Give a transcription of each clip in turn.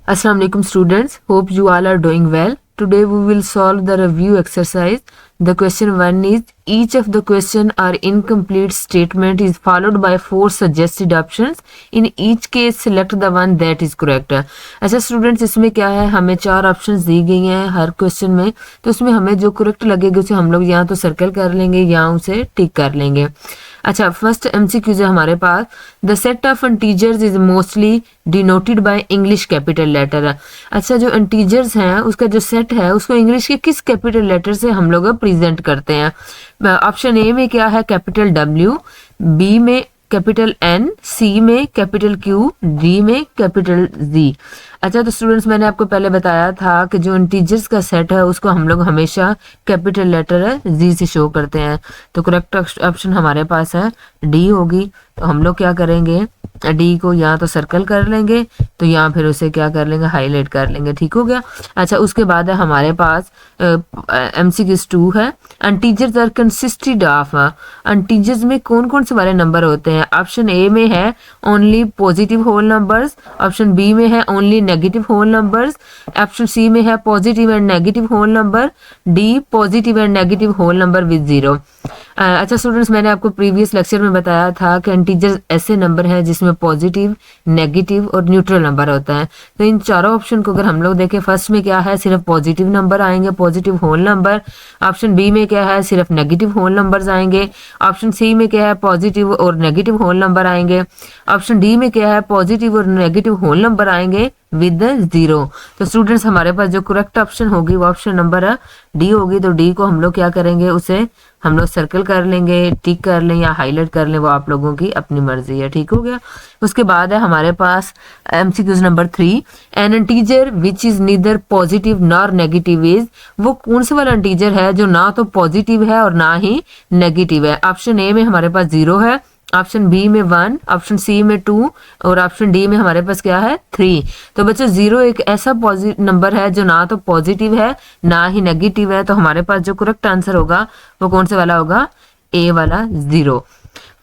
Assalamu alaikum students. Hope you all are doing well. Today we will solve the review exercise. The question 1 is each of the question or incomplete statement is followed by 4 suggested options. In each case select the one that is correct. अच्छा students इसमें क्या है, हमें 4 options दी गई हैं हर question में, तो उसमें हमें जो करेक्ट लगेगी उसे हम लोग या तो सर्कल कर लेंगे या उसे टिक कर लेंगे। अच्छा फर्स्ट एमसीक्यूज है हमारे पास, the set of integers is mostly denoted by English capital letter. अच्छा जो इंटीजर्स हैं उसका जो सेट है उसको इंग्लिश के किस कैपिटल लेटर से हम लोग प्रेजेंट करते हैं। ऑप्शन ए में क्या है कैपिटल डब्ल्यू, बी में कैपिटल एन, सी में कैपिटल क्यू, डी में कैपिटल जी। अच्छा तो स्टूडेंट्स मैंने आपको पहले बताया था कि जो इंटीजर्स का सेट है उसको हम लोग हमेशा कैपिटल लेटर जी से शो करते हैं, तो करेक्ट ऑप्शन हमारे पास है डी होगी। तो हम लोग क्या करेंगे, डी को या तो सर्कल कर लेंगे तो या फिर उसे क्या कर लेंगे, हाईलाइट कर लेंगे। ठीक हो गया। अच्छा उसके बाद है हमारे पास एमसीक्यूज 2 है, integers are consisted of. Integers में कौन कौन से वाले नंबर होते हैं। ऑप्शन ए में है only positive whole numbers, option B में है only negative whole numbers, option C में है positive and negative whole number, D positive and negative whole number with 0। अच्छा स्टूडेंट्स मैंने आपको प्रीवियस लेक्चर में बताया था कि इंटीजर्स ऐसे नंबर हैं जिसमें पॉजिटिव, नेगेटिव और न्यूट्रल नंबर होता है। तो इन चारों ऑप्शन को अगर हम लोग देखें, फर्स्ट में क्या है सिर्फ पॉजिटिव नंबर आएंगे, positive whole number. Option B में क्या है सिर्फ नेगेटिव होल नंबर्स आएंगे। ऑप्शन सी में क्या है पॉजिटिव और नेगेटिव होल नंबर आएंगे। ऑप्शन डी में क्या है पॉजिटिव और नेगेटिव होल नंबर आएंगे विद 0। तो स्टूडेंट्स हमारे पास जो करेक्ट ऑप्शन होगी वो ऑप्शन नंबर डी होगी। तो डी को हम लोग क्या करेंगे, उसे हम लोग सर्कल कर लेंगे, टिक कर लें या हाईलाइट कर लें, वो आप लोगों की अपनी मर्जी है। ठीक हो गया। उसके बाद है हमारे पास MCQs number 3, an integer which is neither positive nor negative is. वो कौन सा वाला इंटीजर है जो ना तो पॉजिटिव है और ना ही नेगेटिव है। ऑप्शन ए में हमारे पास 0 है, ऑप्शन बी में 1, ऑप्शन सी में 2 और ऑप्शन डी में हमारे पास क्या है 3। तो बच्चों 0 एक ऐसा नंबर है जो ना तो पॉजिटिव है ना ही नेगेटिव है। तो हमारे पास जो करेक्ट आंसर होगा वो कौन से वाला होगा, ए वाला 0।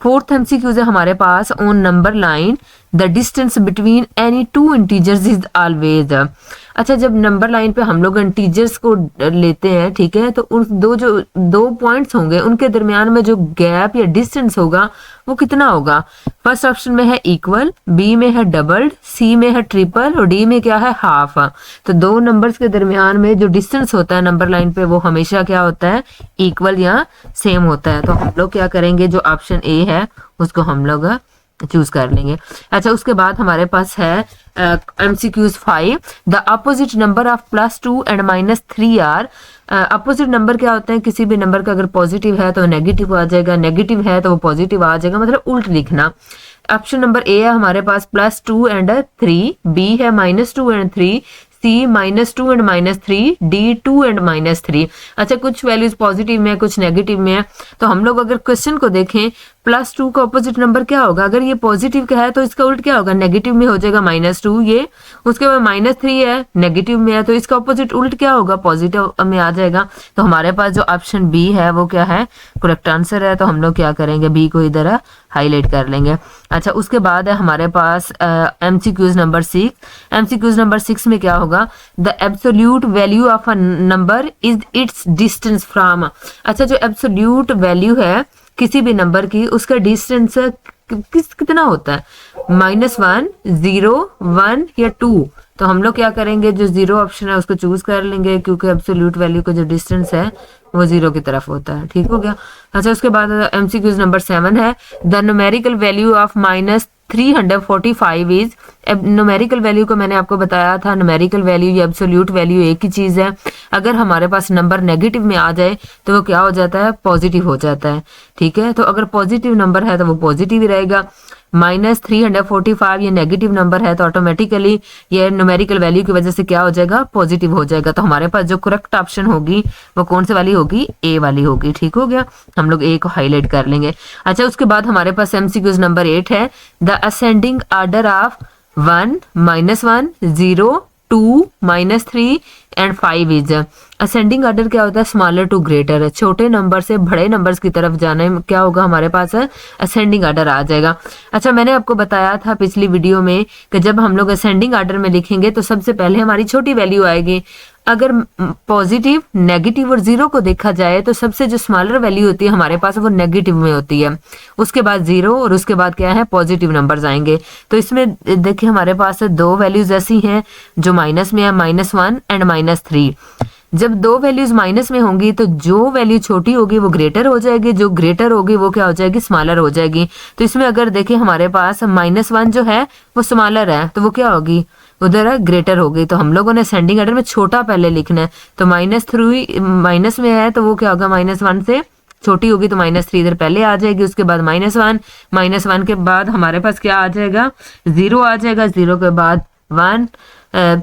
फोर्थ एमसीक्यूज है हमारे पास, on number line the distance between any two integers is always. अच्छा जब नंबर लाइन पे हम लोग इंटीजर्स को लेते हैं, ठीक है, तो उन दो पॉइंट्स होंगे उनके दरमियान में जो गैप या डिस्टेंस होगा वो कितना होगा। फर्स्ट ऑप्शन में है इक्वल, बी में है डबल्ड, सी में है ट्रिपल और डी में क्या है हाफ। तो दो नंबर्स के दरमियान में जो डिस्टेंस होता है नंबर लाइन पे वो हमेशा क्या होता है, इक्वल या सेम होता है। तो हम लोग क्या करेंगे, जो ऑप्शन ए है उसको हम लोग चूज कर लेंगे। अच्छा उसके बाद हमारे पास है MCQs 5, the opposite number of +2 and -3 are. Opposite number क्या होते हैं, किसी भी नंबर का अगर पॉजिटिव है तो नेगेटिव आ जाएगा, नेगेटिव है तो वो पॉजिटिव आ जाएगा, मतलब उल्ट लिखना। ऑप्शन नंबर ए है हमारे पास +2 एंड 3, बी है -2 and 3, C -2 and -3, D 2 and -3। अच्छा कुछ वैल्यूज पॉजिटिव में कुछ नेगेटिव में है। तो हम लोग अगर क्वेश्चन को देखें, +2 का ऑपोजिट नंबर क्या होगा, अगर ये पॉजिटिव का है तो इसका उल्ट क्या होगा, नेगेटिव में हो जाएगा -2 ये। उसके बाद -3 है नेगेटिव में है तो इसका ऑपोजिट उल्ट क्या होगा, पॉजिटिव में आ जाएगा। तो हमारे पास जो ऑप्शन बी है वो क्या है, करेक्ट आंसर है। तो हम लोग क्या करेंगे, बी को इधर हाईलाइट कर लेंगे। अच्छा उसके बाद है हमारे पास MCQs नंबर 6। MCQs नंबर 6 में क्या होगा, the absolute value of a number is it's distance from. अच्छा जो एब्सोल्यूट वैल्यू है किसी भी नंबर की, उसका डिस्टेंस कितना होता है, -1, 0, 1 या 2। तो हम लोग क्या करेंगे, जो 0 ऑप्शन है उसको चूज कर लेंगे क्योंकि एब्सोल्यूट वैल्यू का जो डिस्टेंस है वो 0 की तरफ होता है। ठीक हो गया। अच्छा उसके बाद MCQs नंबर 7 है, the numerical value of -345 is. Numerical value को मैंने आपको बताया था, न्यूमेरिकल वैल्यू या एब्सोल्यूट वैल्यू एक ही चीज है। अगर हमारे पास नंबर नेगेटिव में आ जाए तो वो क्या हो जाता है, पॉजिटिव हो जाता है। ठीक है, तो अगर पॉजिटिव नंबर है तो वो पॉजिटिव ही रहेगा। -345 ये नेगेटिव नंबर है तो ऑटोमेटिकली ये न्यूमेरिकल वैल्यू की वजह से क्या हो जाएगा, पॉजिटिव हो जाएगा। तो हमारे पास जो करेक्ट ऑप्शन होगी वो कौन सी वाली होगी, ए वाली होगी। ठीक हो गया, हम लोग ए को हाईलाइट कर लेंगे। अच्छा उसके बाद हमारे पास MCQs नंबर 8 है, the ascending order of 1, -1, 0, 2, -3 and 5 is. Ascending order क्या होता है, स्मॉलर टू ग्रेटर, छोटे नंबर से बड़े नंबर्स की तरफ जाने में क्या होगा हमारे पास असेंडिंग ऑर्डर आ जाएगा। अच्छा, मैंने आपको बताया था पिछली वीडियो में कि जब हम लोग असेंडिंग ऑर्डर में लिखेंगे तो सबसे पहले हमारी छोटी वैल्यू आएगी। अगर पॉजिटिव, नेगेटिव और जीरो को देखा जाए तो सबसे जो स्मॉलर वैल्यू होती है हमारे पास वो नेगेटिव में होती है, उसके बाद जीरो और उसके बाद क्या है पॉजिटिव नंबर्स आएंगे। तो इसमें देखिए हमारे पास दो वैल्यूज ऐसी हैं जो माइनस में है, -1 एंड -3। जब दो वैल्यूज माइनस में होंगी तो जो वैल्यू छोटी होगी वो ग्रेटर हो जाएगी, जो ग्रेटर होगी वो क्या हो जाएगी, स्मॉलर हो जाएगी। तो इसमें अगर देखें हमारे पास -1 जो है वो स्मॉलर है तो वो क्या होगी, उधर ग्रेटर होगी। तो हम लोगों ने असेंडिंग ऑर्डर में छोटा पहले लिखना है। तो -3 माइनस में है तो वो क्या होगा, -1 से छोटी होगी तो -3 इधर पहले आ जाएगी, उसके बाद -1 के बाद हमारे पास क्या आ जाएगा, 0 आ जाएगा, 0 के बाद 1,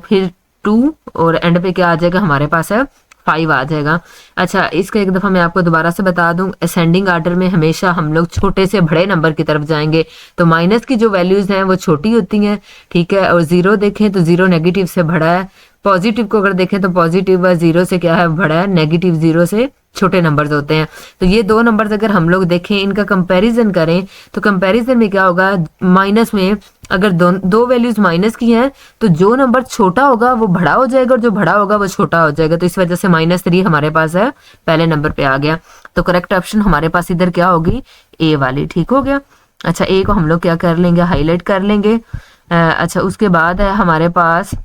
फिर 2 और एंड पे क्या आ जाएगा हमारे पास है 5 आ जाएगा। अच्छा, इसका एक दफा मैं आपको दोबारा से बता दूं, असेंडिंग ऑर्डर में हमेशा हम लोग छोटे से बड़े नंबर की तरफ जाएंगे। तो माइनस की जो वैल्यूज हैं वो छोटी होती हैं, ठीक है, और 0 देखें तो 0 नेगेटिव से बड़ा है। पॉजिटिव को अगर देखें तो पॉजिटिव 0 से क्या है बड़ा है, नेगेटिव 0 से छोटे नंबर्स होते हैं। तो ये दो नंबर्स अगर हम लोग देखें, इनका कंपैरिजन करें तो कंपैरिजन में क्या होगा, माइनस में अगर दो वैल्यूज माइनस की हैं तो जो नंबर छोटा होगा वो बड़ा हो जाएगा और जो बड़ा होगा वो छोटा हो जाएगा। तो इस वजह से -3 हमारे पास है पहले नंबर पे आ गया। तो करेक्ट ऑप्शन हमारे पास इधर क्या होगी, ए वाली, ठीक हो गया। अच्छा, ए को हम लोग क्या कर लेंगे, हाईलाइट कर लेंगे। अच्छा, उसके बाद है हमारे पास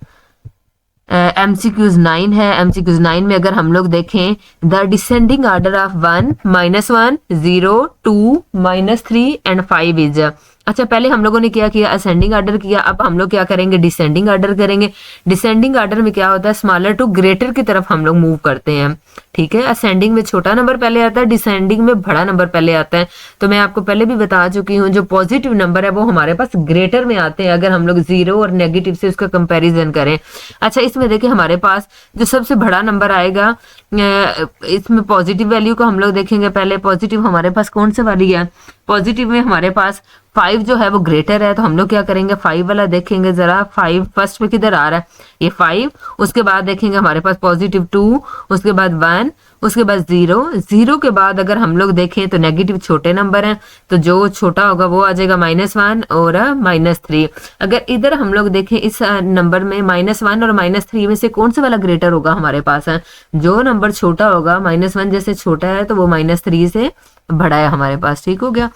MCQs 9 है। MCQs 9 में अगर हम लोग देखें, the descending order of 1, -1, 0, 2, -3 and 5 is. अच्छा, पहले हम लोगों ने क्या किया, असेंडिंग ऑर्डर किया, अब हम लोग क्या करेंगे, डिसेंडिंग ऑर्डर करेंगे। डिसेंडिंग ऑर्डर में क्या होता है, स्मॉलर टू ग्रेटर की तरफ हम लोग मूव करते हैं, ठीक है। असेंडिंग में छोटा नंबर पहले आता है, डिसेंडिंग में बड़ा नंबर पहले आता है। तो मैं आपको पहले भी बता चुकी हूँ, जो पॉजिटिव नंबर है वो हमारे पास ग्रेटर में आते हैं अगर हम लोग 0 और नेगेटिव से उसका कंपेरिजन करें। अच्छा, इसमें देखिए हमारे पास जो सबसे बड़ा नंबर आएगा, इसमें पॉजिटिव वैल्यू को हम लोग देखेंगे। पहले पॉजिटिव हमारे पास कौन से वाली है, पॉजिटिव में हमारे पास 5 जो है वो ग्रेटर है। तो हम लोग क्या करेंगे, 5 वाला देखेंगे जरा, 5 फर्स्ट पे किधर आ रहा है, ये 5। उसके बाद देखेंगे हमारे पास पॉजिटिव 2, उसके बाद 1, उसके बाद 0 के बाद अगर हम लोग देखें तो नेगेटिव छोटे नंबर हैं, तो जो छोटा होगा वो आ जाएगा -1 और -3। अगर इधर हम लोग देखें इस नंबर में -1 और -3 में से कौन से वाला ग्रेटर होगा हमारे पास है, जो नंबर छोटा होगा, -1 जैसे छोटा है तो वो -3 से बड़ा है हमारे पास, ठीक हो गया।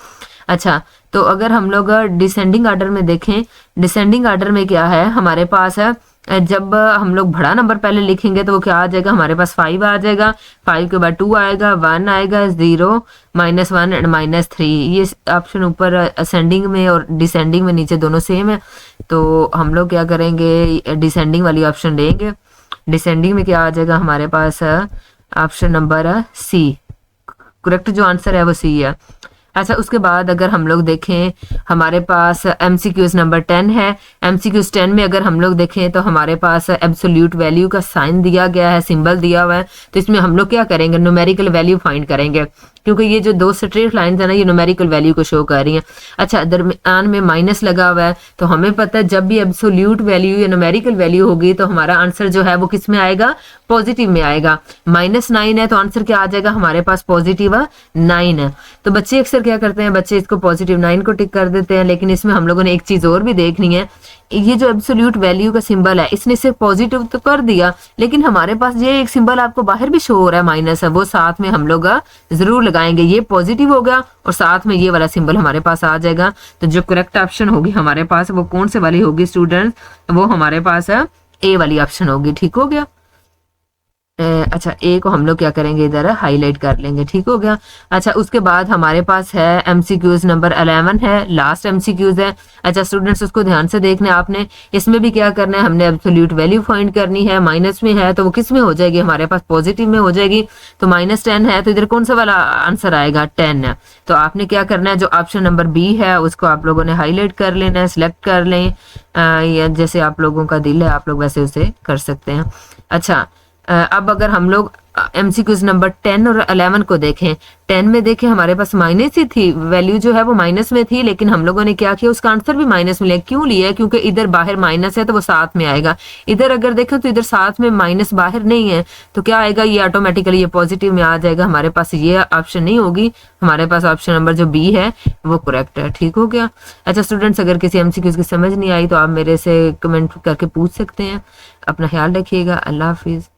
अच्छा, तो अगर हम लोग डिसेंडिंग ऑर्डर में देखें, डिसेंडिंग ऑर्डर में क्या है हमारे पास है, जब हम लोग बड़ा नंबर पहले लिखेंगे तो वो क्या आ जाएगा हमारे पास, 5 आ जाएगा, 5 के बाद 2 आएगा, 1 आएगा, 0, -1 एंड -3। ये ऑप्शन ऊपर असेंडिंग में और डिसेंडिंग में नीचे दोनों सेम है। तो हम लोग क्या करेंगे, डिसेंडिंग वाली ऑप्शन लेंगे। डिसेंडिंग में क्या आ जाएगा हमारे पास, ऑप्शन नंबर सी, करेक्ट जो आंसर है वो सी है। अच्छा, उसके बाद अगर हम लोग देखें हमारे पास MCQs नंबर 10 है। MCQs 10 में अगर हम लोग देखें तो हमारे पास एब्सोल्यूट वैल्यू का साइन दिया गया है, सिंबल दिया हुआ है। तो इसमें हम लोग क्या करेंगे, न्यूमेरिकल वैल्यू फाइंड करेंगे, क्योंकि ये जो दो स्ट्रेट लाइंस है ना ये न्यूमेरिकल वैल्यू को शो कर रही हैं। अच्छा, दरमियान में माइनस लगा हुआ है, तो हमें पता है जब भी एब्सोल्यूट वैल्यू या न्यूमेरिकल वैल्यू होगी तो हमारा आंसर जो है वो किस में आएगा, पॉजिटिव में आएगा। -9 है तो आंसर क्या आ जाएगा हमारे पास, पॉजिटिव 9 है। तो बच्चे अक्सर क्या करते हैं, बच्चे इसको पॉजिटिव 9 को टिक कर देते हैं, लेकिन इसमें हम लोगों ने एक चीज और भी देखनी है। ये जो एब्सोल्यूट वैल्यू का सिंबल है इसने सिर्फ पॉजिटिव तो कर दिया, लेकिन हमारे पास ये एक सिंबल आपको बाहर भी शो हो रहा है, माइनस है, वो साथ में हम लोग जरूर लगाएंगे। ये पॉजिटिव हो गया और साथ में ये वाला सिंबल हमारे पास आ जाएगा। तो जो करेक्ट ऑप्शन होगी हमारे पास वो कौन से वाली होगी स्टूडेंट, वो हमारे पास है ए वाली ऑप्शन होगी, ठीक हो गया। अच्छा, ए को हम लोग क्या करेंगे, इधर हाईलाइट कर लेंगे, ठीक हो गया। अच्छा, उसके बाद हमारे पास है MCQs नंबर 11 है, लास्ट MCQs है। अच्छा स्टूडेंट्स, उसको ध्यान से देखना आपने, इसमें भी क्या करना है, हमने एब्सोल्यूट वैल्यू फाइंड करनी है। माइनस में है तो वो किस में हो जाएगी, हमारे पास पॉजिटिव में हो जाएगी। तो -10 है तो इधर कौन सा वाला आंसर आएगा, 10 है। तो आपने क्या करना है, जो ऑप्शन नंबर बी है उसको आप लोगों ने हाईलाइट कर लेना है, सिलेक्ट कर लें, या जैसे आप लोगों का दिल है आप लोग वैसे उसे कर सकते हैं। अच्छा, अब अगर हम लोग एमसीक्यूज नंबर 10 और 11 को देखें। 10 में देखें हमारे पास माइनस ही थी, वैल्यू जो है वो माइनस में थी, लेकिन हम लोगों ने क्या किया, उसका आंसर भी माइनस में लिया। क्यों लिया? क्योंकि इधर बाहर माइनस है तो वो साथ में आएगा। इधर अगर देखें तो इधर साथ में माइनस बाहर नहीं है, तो क्या आएगा, ये ऑटोमेटिकली ये पॉजिटिव में आ जाएगा। हमारे पास ये ऑप्शन नहीं होगी, हमारे पास ऑप्शन नंबर जो बी है वो करेक्ट है। ठीक हो गया। अच्छा स्टूडेंट्स, अगर किसी एमसीक्यूज की समझ नहीं आई तो आप मेरे से कमेंट करके पूछ सकते हैं। अपना ख्याल रखिएगा। अल्लाह हाफिज।